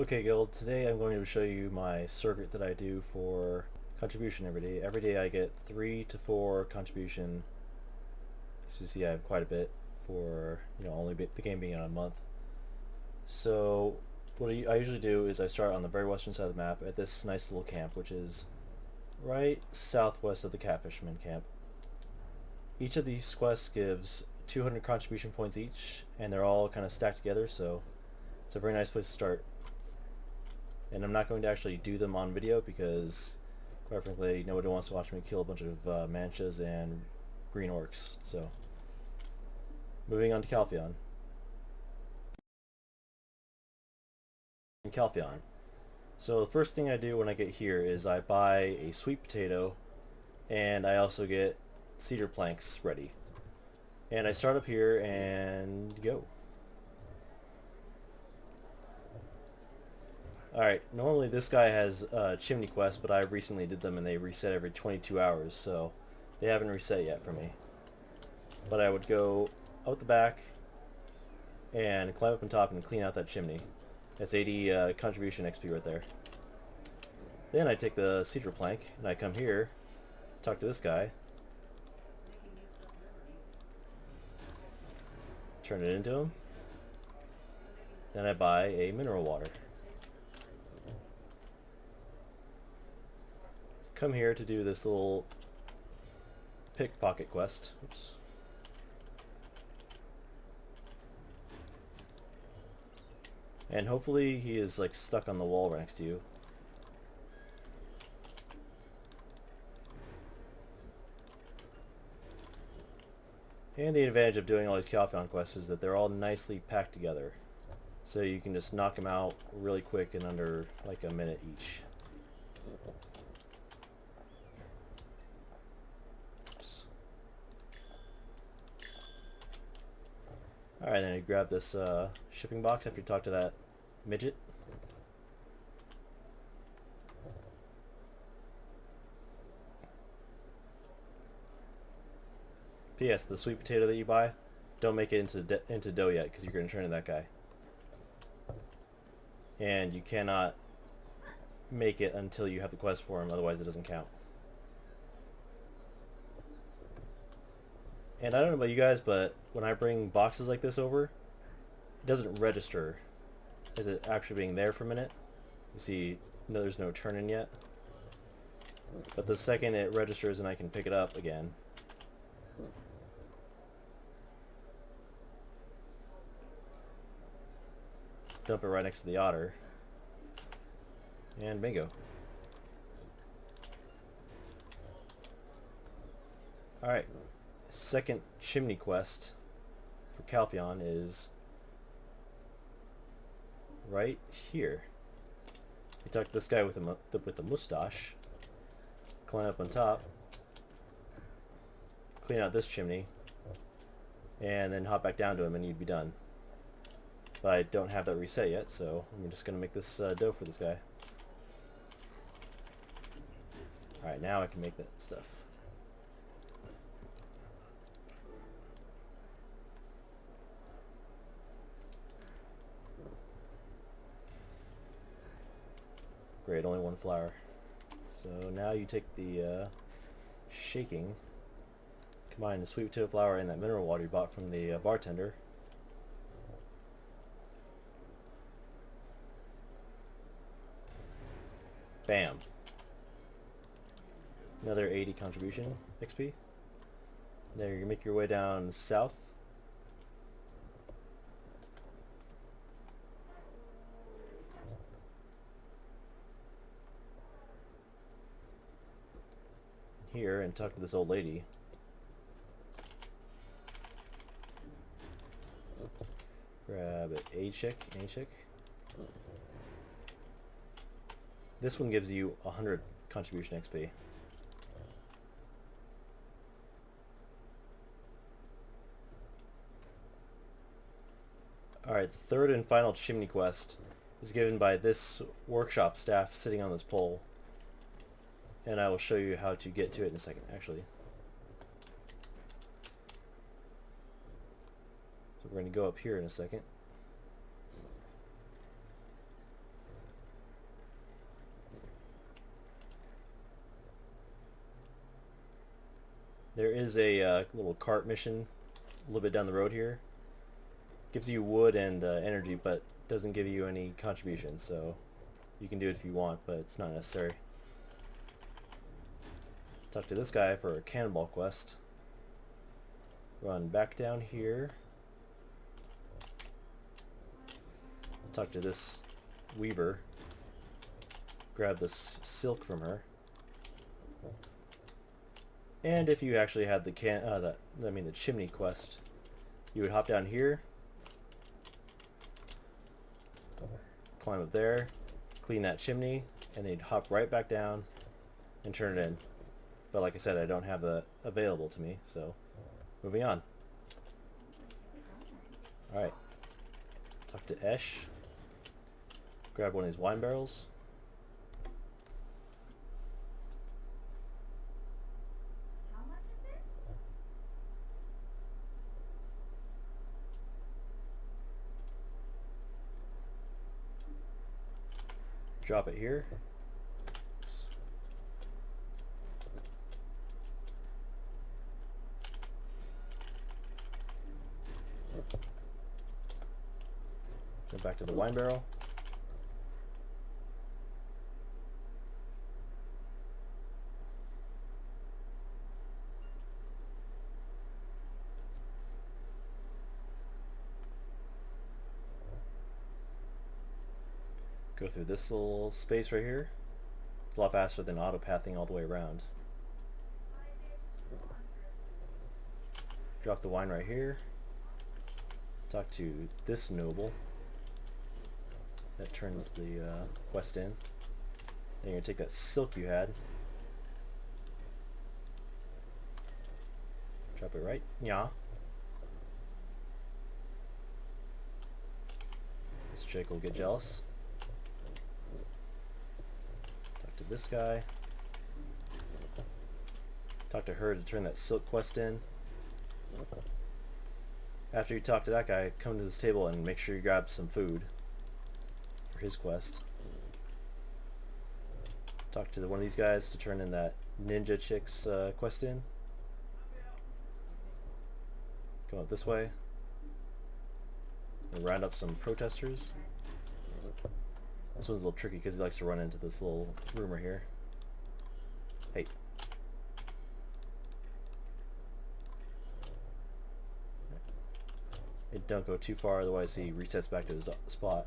Okay, Guild, today I'm going to show you my circuit that I do for contribution every day. Every day I get 3 to 4 contribution. As you see, I have quite a bit for, only the game being on a month. So what I usually do is I start on the very western side of the map at this nice little camp, which is right southwest of the Catfishman camp. Each of these quests gives 200 contribution points each, and they're all kind of stacked together, so it's a very nice place to start. And I'm not going to actually do them on video because, quite frankly, nobody wants to watch me kill a bunch of manchas and green orcs. So, moving on to Calpheon. Calpheon. So the first thing I do when I get here is I buy a sweet potato, and I also get cedar planks ready. And I start up here and go. Alright, normally this guy has chimney quests, but I recently did them and they reset every 22 hours, so they haven't reset yet for me. But I would go out the back and climb up on top and clean out that chimney. That's 80 contribution XP right there. Then I take the cedar plank and I come here, talk to this guy, turn it into him, then I buy a mineral water. Come here to do this little pickpocket quest. Oops. And hopefully he is like stuck on the wall right next to you. And the advantage of doing all these Calpheon quests is that they're all nicely packed together. So you can just knock them out really quick in under like a minute each. Alright, then you grab this shipping box after you talk to that midget. P.S. The sweet potato that you buy, don't make it into dough yet because you're going to turn into that guy. And you cannot make it until you have the quest for him, otherwise it doesn't count. And I don't know about you guys, but when I bring boxes like this over, it doesn't register as it actually being there for a minute. You see, no, there's no turn-in yet. But the second it registers and I can pick it up again, dump it right next to the otter, and bingo. Alright, second chimney quest for Calpheon is right here. You talk to this guy with a mustache, climb up on top, clean out this chimney, and then hop back down to him and you'd be done. But I don't have that reset yet, so I'm just going to make this dough for this guy. Alright, now I can make that stuff. Great, only one flour. So now you take the shaking, combine the sweet potato flour and that mineral water you bought from the bartender. Bam. Another 80 contribution XP. There, you make your way down south. Here and talk to this old lady. Grab a chick. This one gives you 100 contribution XP. Alright, the third and final chimney quest is given by this workshop staff sitting on this pole. And I will show you how to get to it in a second, actually. So we're going to go up here in a second. There is a little cart mission a little bit down the road here. Gives you wood and energy, but doesn't give you any contributions, so you can do it if you want, but it's not necessary. Talk to this guy for a cannonball quest. Run back down here. Talk to this weaver. Grab this silk from her. And if you actually had the the chimney quest, you would hop down here, climb up there, clean that chimney, and then you'd hop right back down and turn it in. But like I said, I don't have that available to me, so moving on. Alright. Talk to Esh. Grab one of these wine barrels. Drop it here. Oops. Go back to the wine barrel. Go through this little space right here. It's a lot faster than auto-pathing all the way around. Drop the wine right here. Talk to this noble. That turns the quest in. Then you're going to take that silk you had. Drop it right. Yeah. This chick will get jealous. To this guy. Talk to her to turn that silk quest in. After you talk to that guy, come to this table and make sure you grab some food for his quest. Talk to one of these guys to turn in that ninja chick's quest in. Come up this way and round up some protesters. This one's a little tricky because he likes to run into this little room right here. Hey. Hey, don't go too far, otherwise he resets back to his spot.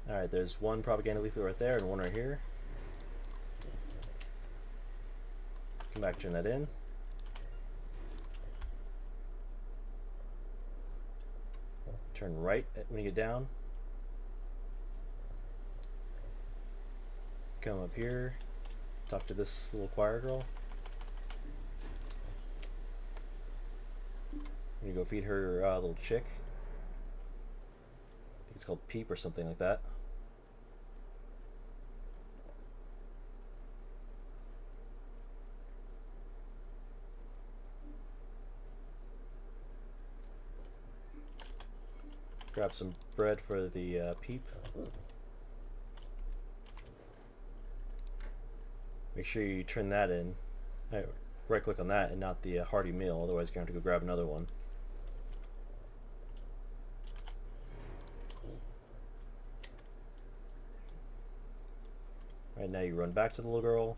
Alright, there's one propaganda leaflet right there and one right here. Come back, turn that in. Turn right when you get down. Come up here. Talk to this little choir girl. You go feed her little chick. I think it's called Peep or something like that. Grab some bread for the Peep. Make sure you turn that in. Right click on that and not the hearty meal, otherwise you're going to have to go grab another one. Right now you run back to the little girl.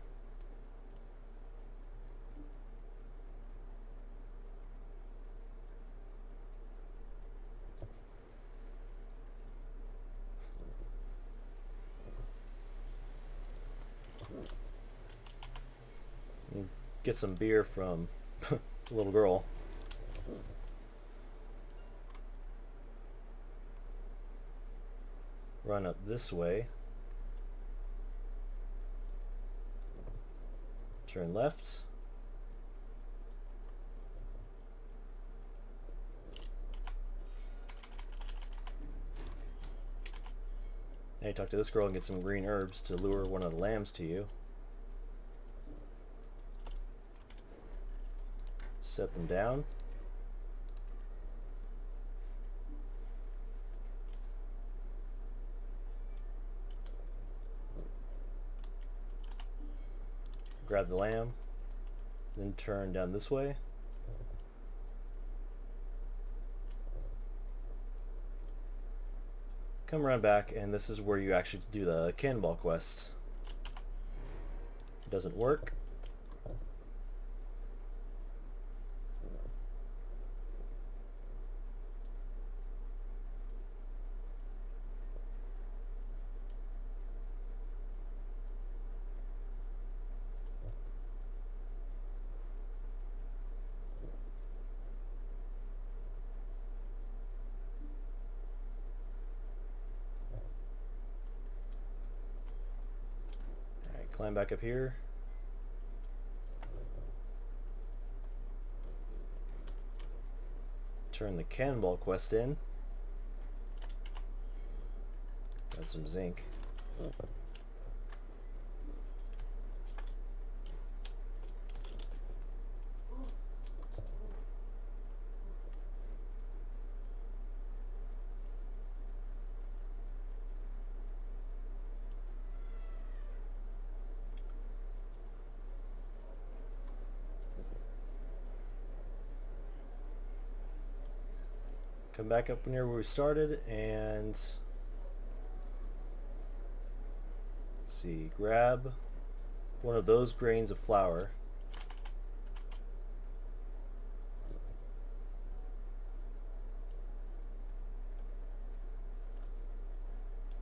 Get some beer from the little girl. Run up this way. Turn left. Now you talk to this girl and get some green herbs to lure one of the lambs to you. Set them down. grab the lamb, then turn down this way. Come around back, and this is where you actually do the cannonball quest. It doesn't work. Climb back up here. Turn the cannonball quest in. Got some zinc. Come back up near where we started and let's see, grab one of those grains of flour.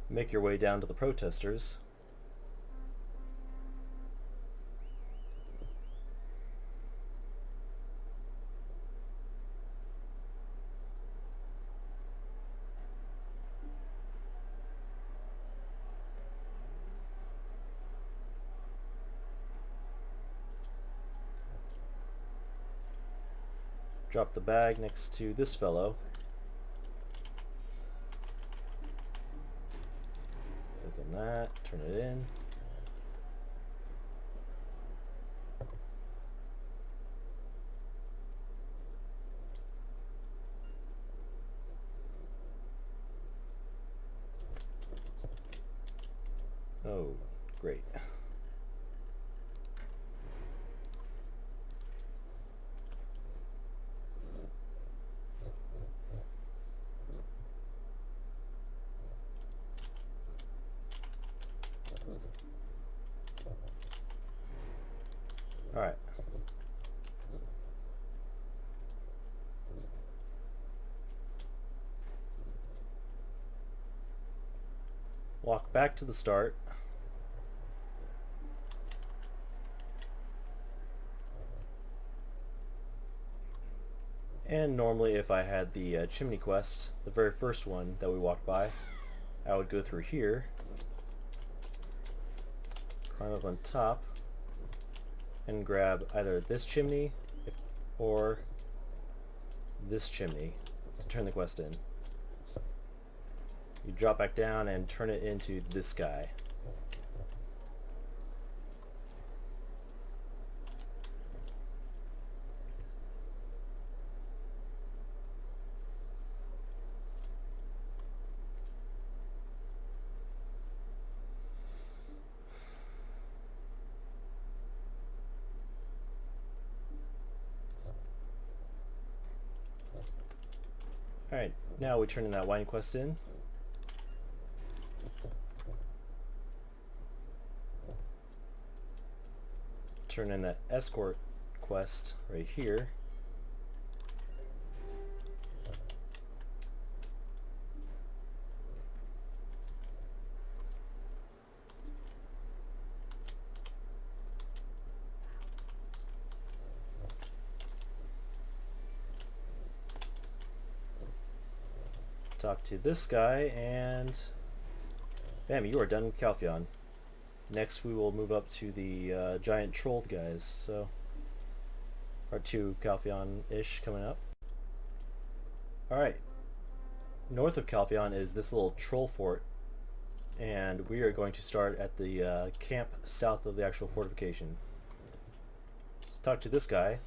Make your way down to the protesters. Drop the bag next to this fellow. Click on that, turn it in. Oh, great. Alright. Walk back to the start. And normally if I had the chimney quest, the very first one that we walked by, I would go through here, climb up on top, and grab either this chimney or this chimney to turn the quest in. You drop back down and turn it into this guy. Alright, now we turn in that wine quest in. Turn in that escort quest right here. Talk to this guy, and bam, you are done with Calpheon. Next we will move up to the giant troll guys, so part 2 of Calpheon-ish coming up. Alright, north of Calpheon is this little troll fort, and we are going to start at the camp south of the actual fortification. Let's talk to this guy.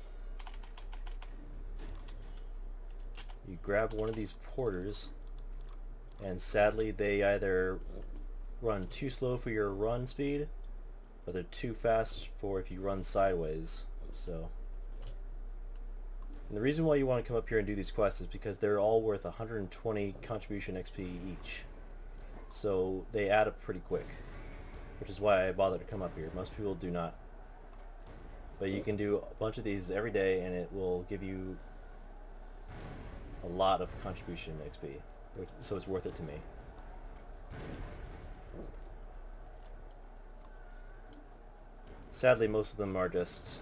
You grab one of these porters, and sadly they either run too slow for your run speed but they're too fast for if you run sideways. So, and the reason why you want to come up here and do these quests is because they're all worth 120 contribution XP each. So they add up pretty quick, which is why I bother to come up here. Most people do not. But you can do a bunch of these every day and it will give you a lot of contribution XP, so it's worth it to me. Sadly, most of them are just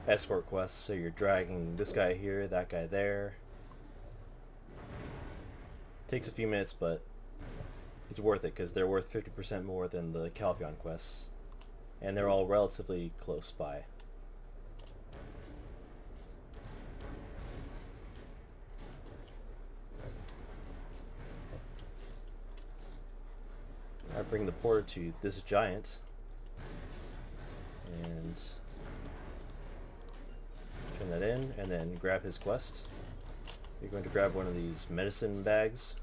escort quests, so you're dragging this guy here, that guy there. Takes a few minutes, but it's worth it because they're worth 50% more than the Calpheon quests, and they're all relatively close by. I bring the porter to this giant and turn that in, and then grab his quest. You're going to grab one of these medicine bags,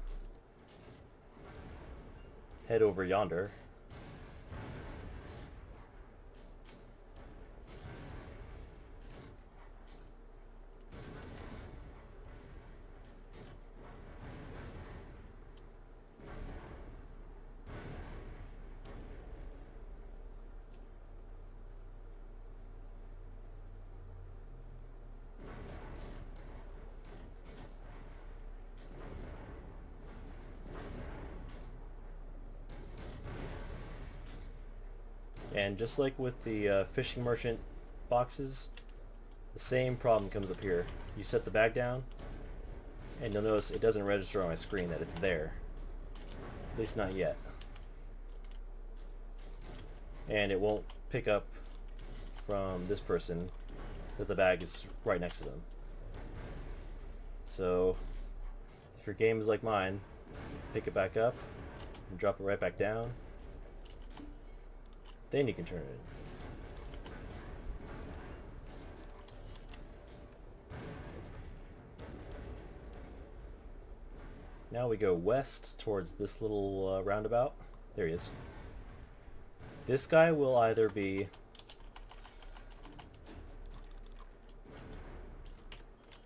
head over yonder, and just like with the fishing merchant boxes, the same problem comes up here. You set the bag down and you'll notice it doesn't register on my screen that it's there, at least not yet, and it won't pick up from this person that the bag is right next to them. So if your game is like mine, pick it back up and drop it right back down, then you can turn it in. Now we go west towards this little roundabout. There he is. This guy will either be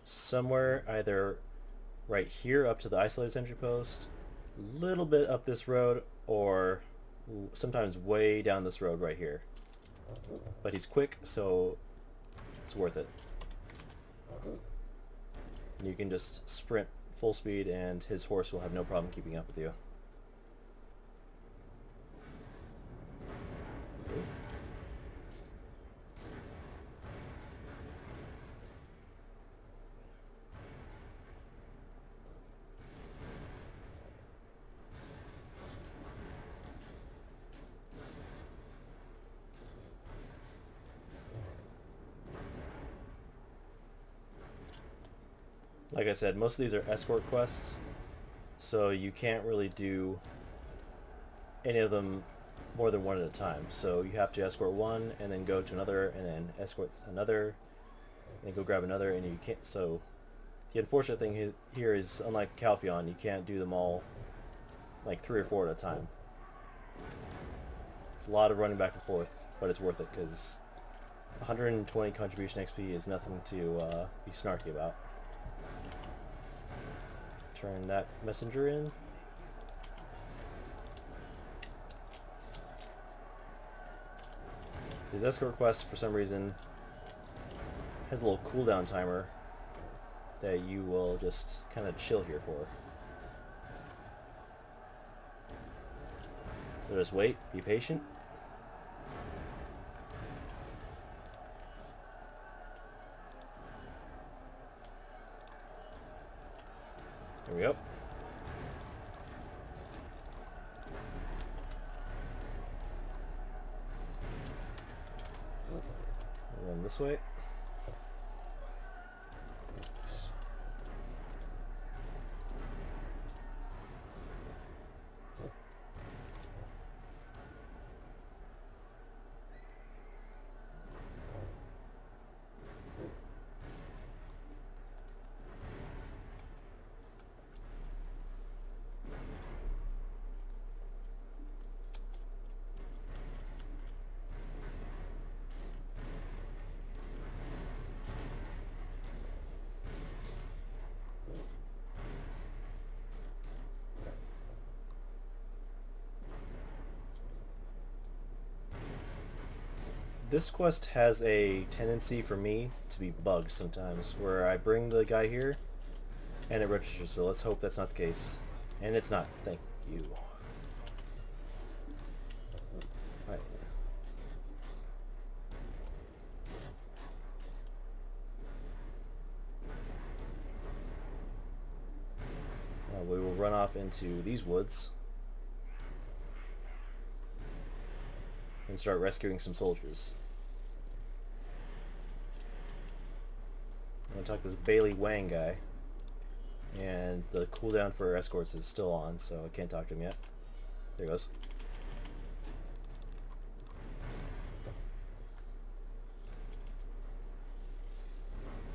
somewhere either right here up to the isolated sentry post, a little bit up this road, or sometimes way down this road right here. But he's quick, so it's worth it. And you can just sprint full speed and his horse will have no problem keeping up with you. Like I said, most of these are escort quests, so you can't really do any of them more than one at a time. So you have to escort one and then go to another and then escort another and then go grab another, and you can't. So the unfortunate thing here is, unlike Calpheon, you can't do them all like 3 or 4 at a time. It's a lot of running back and forth, but it's worth it because 120 contribution XP is nothing to be snarky about. Turn that messenger in. So these escort quests, for some reason, has a little cooldown timer that you will just kind of chill here for. So just wait, be patient. There we go. Run this way. Oops. This quest has a tendency for me to be bugged sometimes, where I bring the guy here and it registers, so let's hope that's not the case. And it's not. Thank you. Right. We will run off into these woods and start rescuing some soldiers. I'm going to talk to this Bailey Wang guy. And the cooldown for escorts is still on, so I can't talk to him yet. There he goes.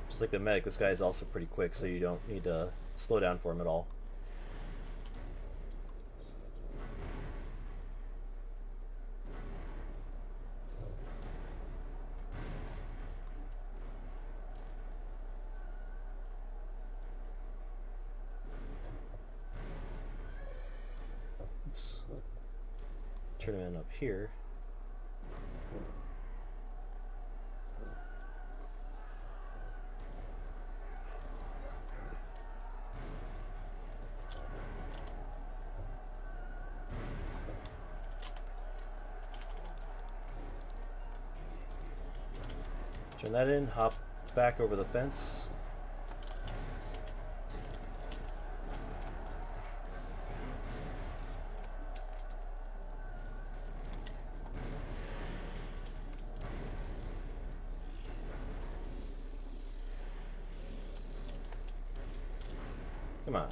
Just like the medic, this guy is also pretty quick, so you don't need to slow down for him at all. Oops. Turn him in up here. Turn that in, hop back over the fence. Come on.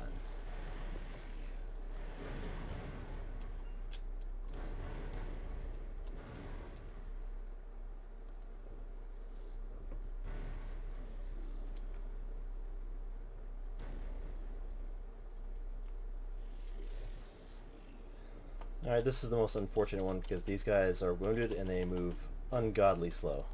Alright, this is the most unfortunate one because these guys are wounded and they move ungodly slow.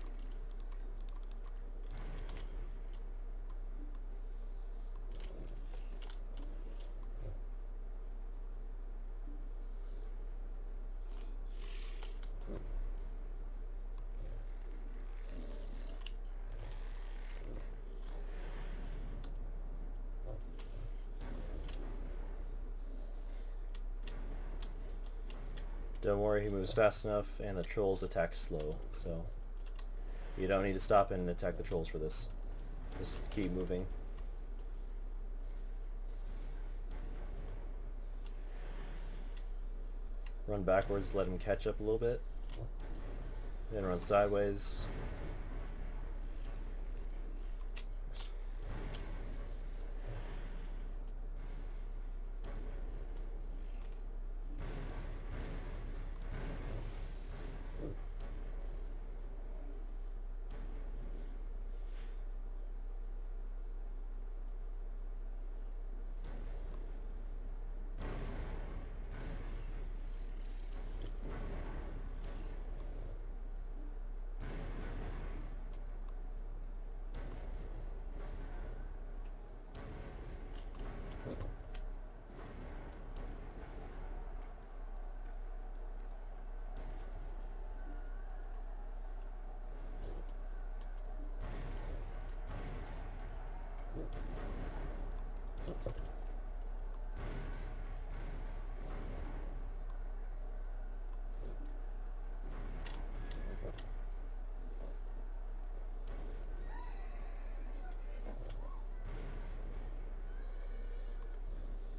Don't worry, he moves fast enough and the trolls attack slow, so you don't need to stop and attack the trolls for this. Just keep moving. Run backwards, let him catch up a little bit. Then run sideways.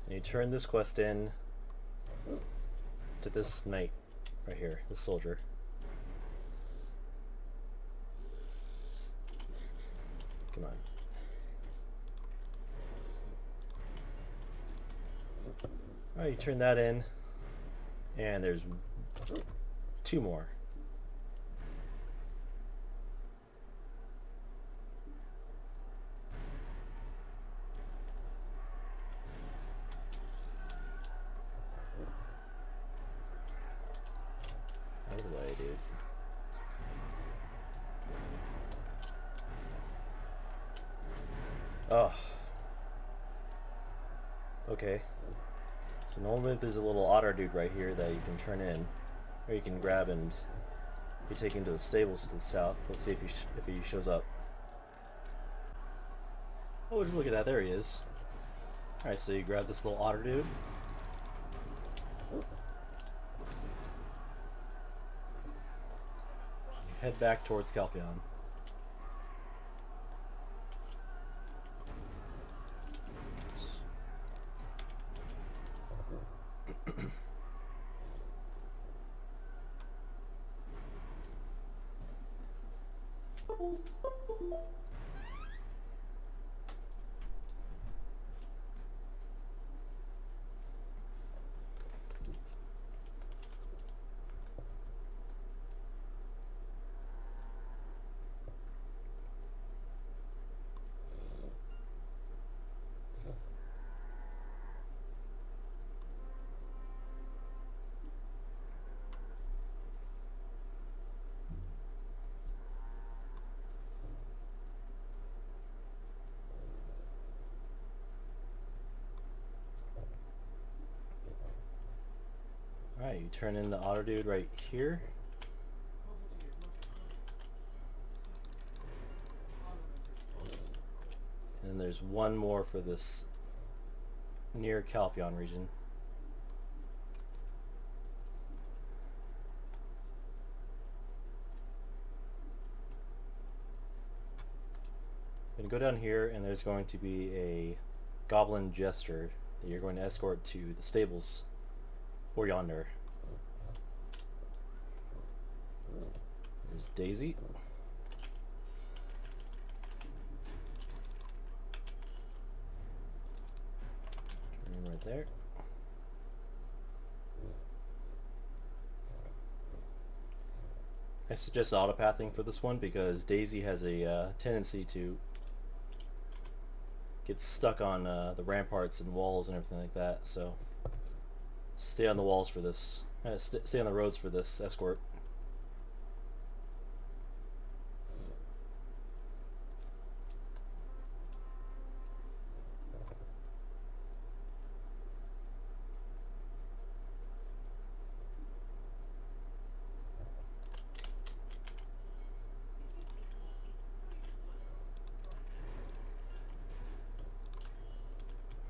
And you turn this quest in to this knight right here, this soldier. Come on. Alright, you turn that in, and there's 2 more. Out of the way, dude. Oh. Okay. So normally there's a little otter dude right here that you can turn in, or you can grab and be taken to the stables to the south. Let's see if he shows up. Oh, would you look at that? There he is. Alright, so you grab this little otter dude. Head back towards Calpheon. Alright, you turn in the otter dude right here. And there's one more for this near Calpheon region. Then go down here and there's going to be a goblin jester that you're going to escort to the stables or yonder. There's Daisy. Turn him right there. I suggest autopathing for this one because Daisy has a tendency to get stuck on the ramparts and walls and everything like that, so stay on the walls for this. Stay on the roads for this escort.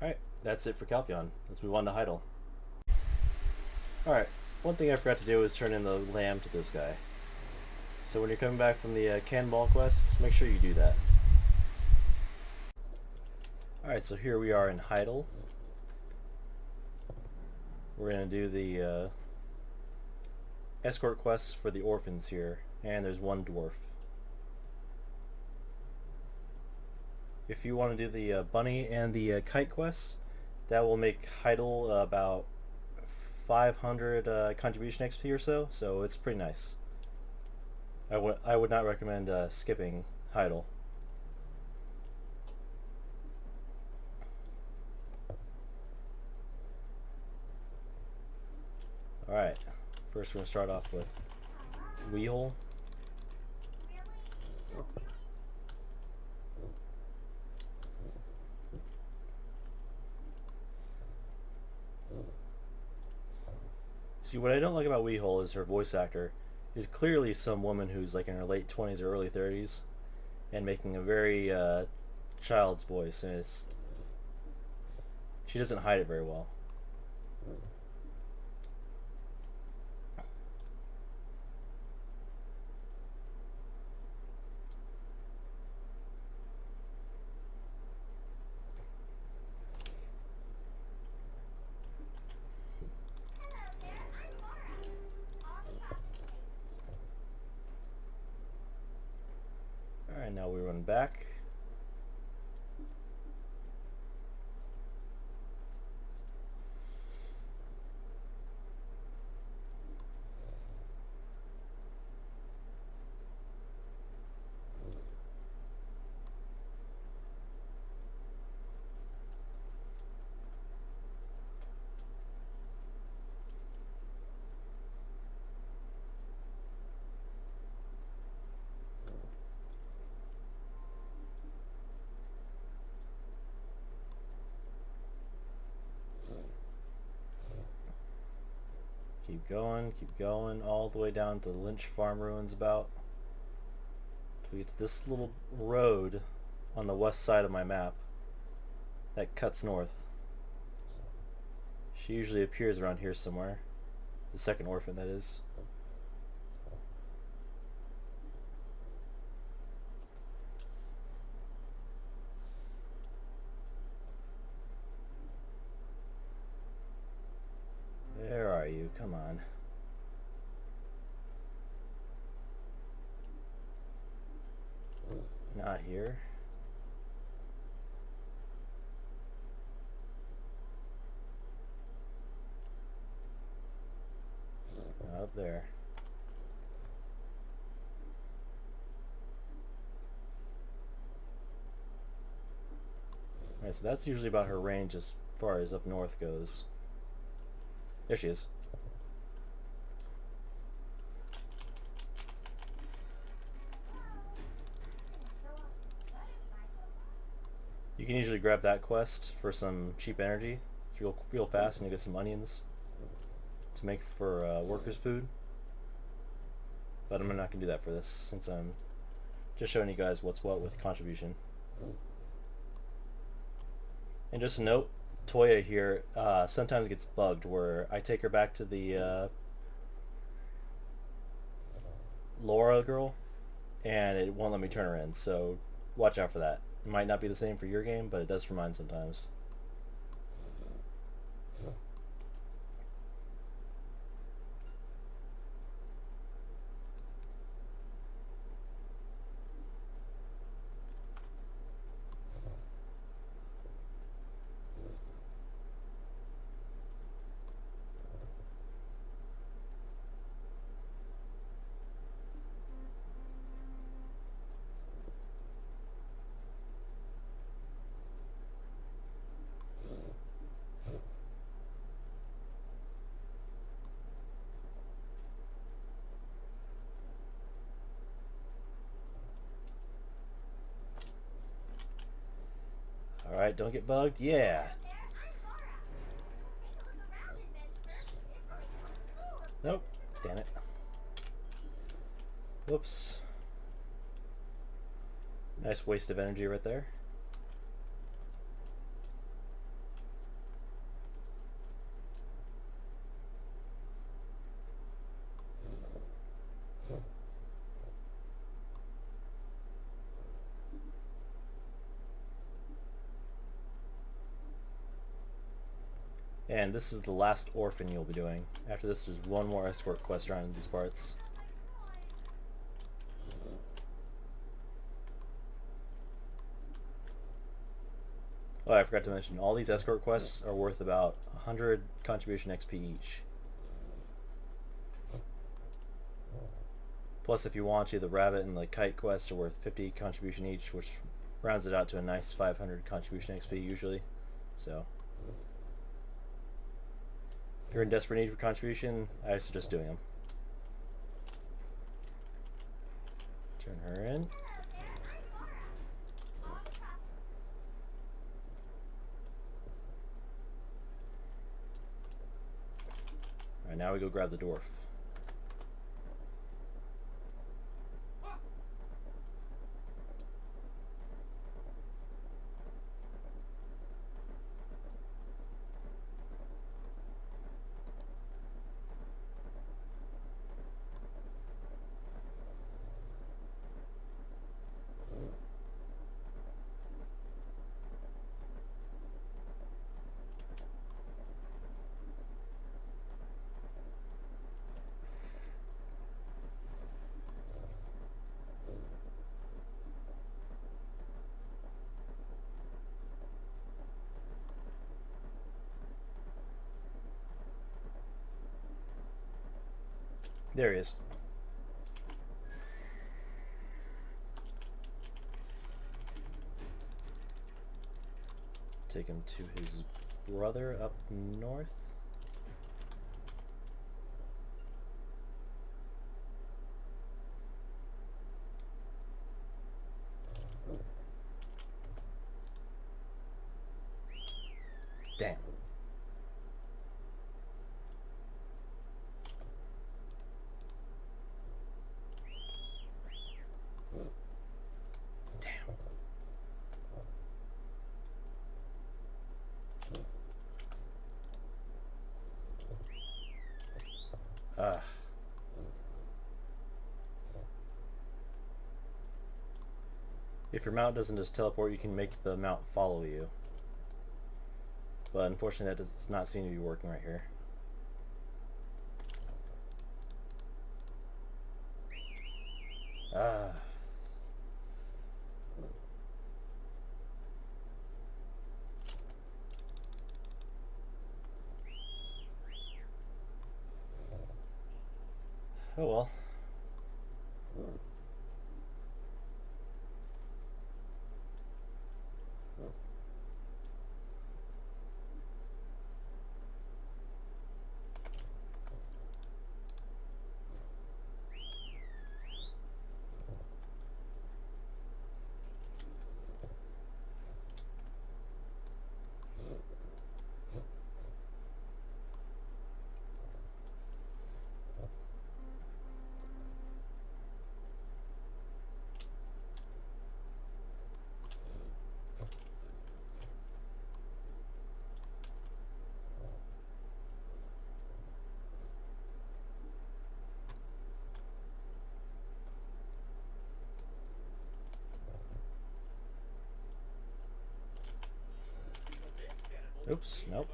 Alright, that's it for Calpheon. Let's move on to Heidel. Alright, one thing I forgot to do is turn in the lamb to this guy. So when you're coming back from the cannonball quest, make sure you do that. Alright, so here we are in Heidel. We're going to do the escort quests for the orphans here, and there's one dwarf. If you want to do the bunny and the kite quests, that will make Heidel about 500 contribution XP or so, so it's pretty nice. I would not recommend skipping Heidel. Alright, first we're going to start off with Weehole. See, what I don't like about Weehole is her voice actor is clearly some woman who's like in her late 20s or early 30s and making a very child's voice, and she doesn't hide it very well. Alright, now we run back. keep going, all the way down to the Lynch Farm ruins about. We get to this little road on the west side of my map that cuts north. She usually appears around here somewhere. The second orphan, that is. Where are you? Come on. Not here. Up there. Alright, so that's usually about her range as far as up north goes. There she is. You can usually grab that quest for some cheap energy. It's real fast, and you get some onions to make for workers' food. But I'm not going to do that for this, since I'm just showing you guys what's what with contribution. And just a note, Toya here sometimes gets bugged where I take her back to the Laura girl, and it won't let me turn her in, so watch out for that. It might not be the same for your game, but it does for mine sometimes. Alright, don't get bugged. Yeah. Nope. Damn it. Whoops. Nice waste of energy right there. And this is the last orphan you'll be doing. After this, there's one more escort quest around these parts. Oh, I forgot to mention, all these escort quests are worth about 100 contribution XP each. Plus, if you want to, the rabbit and the kite quests are worth 50 contribution each, which rounds it out to a nice 500 contribution XP usually. So, if you're in desperate need for contribution, I suggest doing them. Turn her in. Alright, now we go grab the dwarf. There he is. Take him to his brother up north. Damn. Ah. If your mount doesn't just teleport, you can make the mount follow you. But unfortunately that does not seem to be working right here. Ah. Oh well. Oops, nope.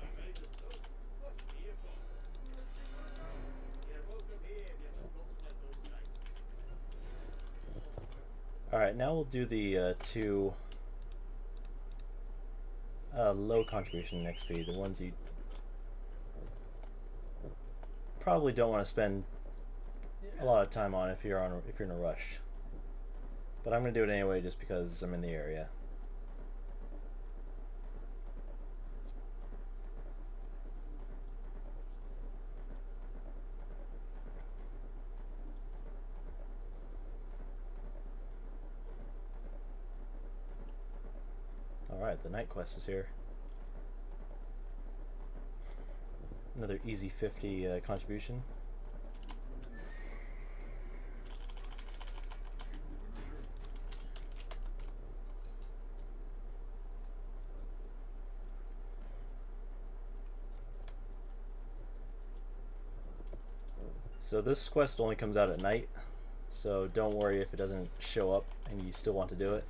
Alright, now we'll do the two low contribution XP, the ones you probably don't want to spend a lot of time on if you're in a rush. But I'm going to do it anyway just because I'm in the area. Alright, the night quest is here. Another easy 50 contribution. So this quest only comes out at night, so don't worry if it doesn't show up and you still want to do it.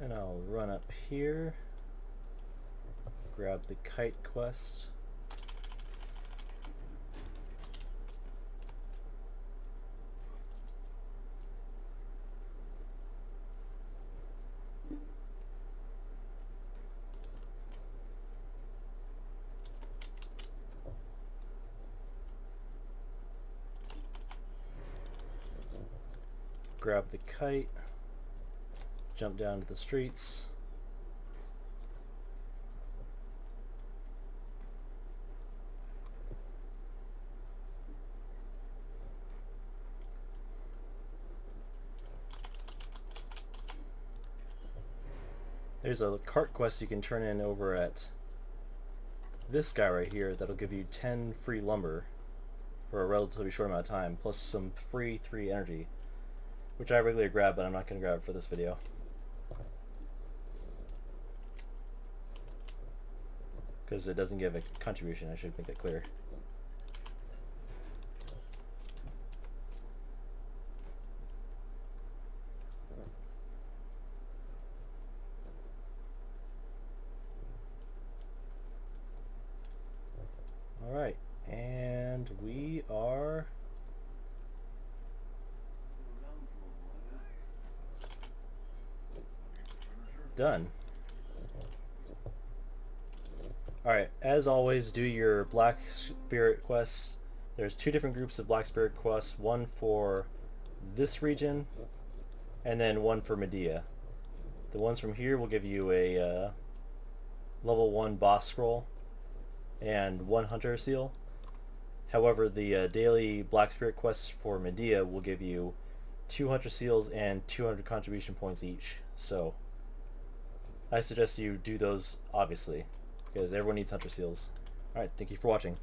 And I'll run up here, grab the kite quest. Grab the kite, jump down to the streets. There's a cart quest you can turn in over at this guy right here that'll give you 10 free lumber for a relatively short amount of time, plus some free 3 energy, which I regularly grab, but I'm not going to grab it for this video. Because it doesn't give a contribution, I should make that clear. Alright, and we are done. Alright, as always, do your Black Spirit quests. There's 2 different groups of Black Spirit quests, one for this region and then one for Mediah. The ones from here will give you a level 1 boss scroll and 1 hunter seal. However, the daily Black Spirit quests for Mediah will give you 2 hunter seals and 200 contribution points each. So I suggest you do those, obviously, because everyone needs hunter seals. Alright, thank you for watching.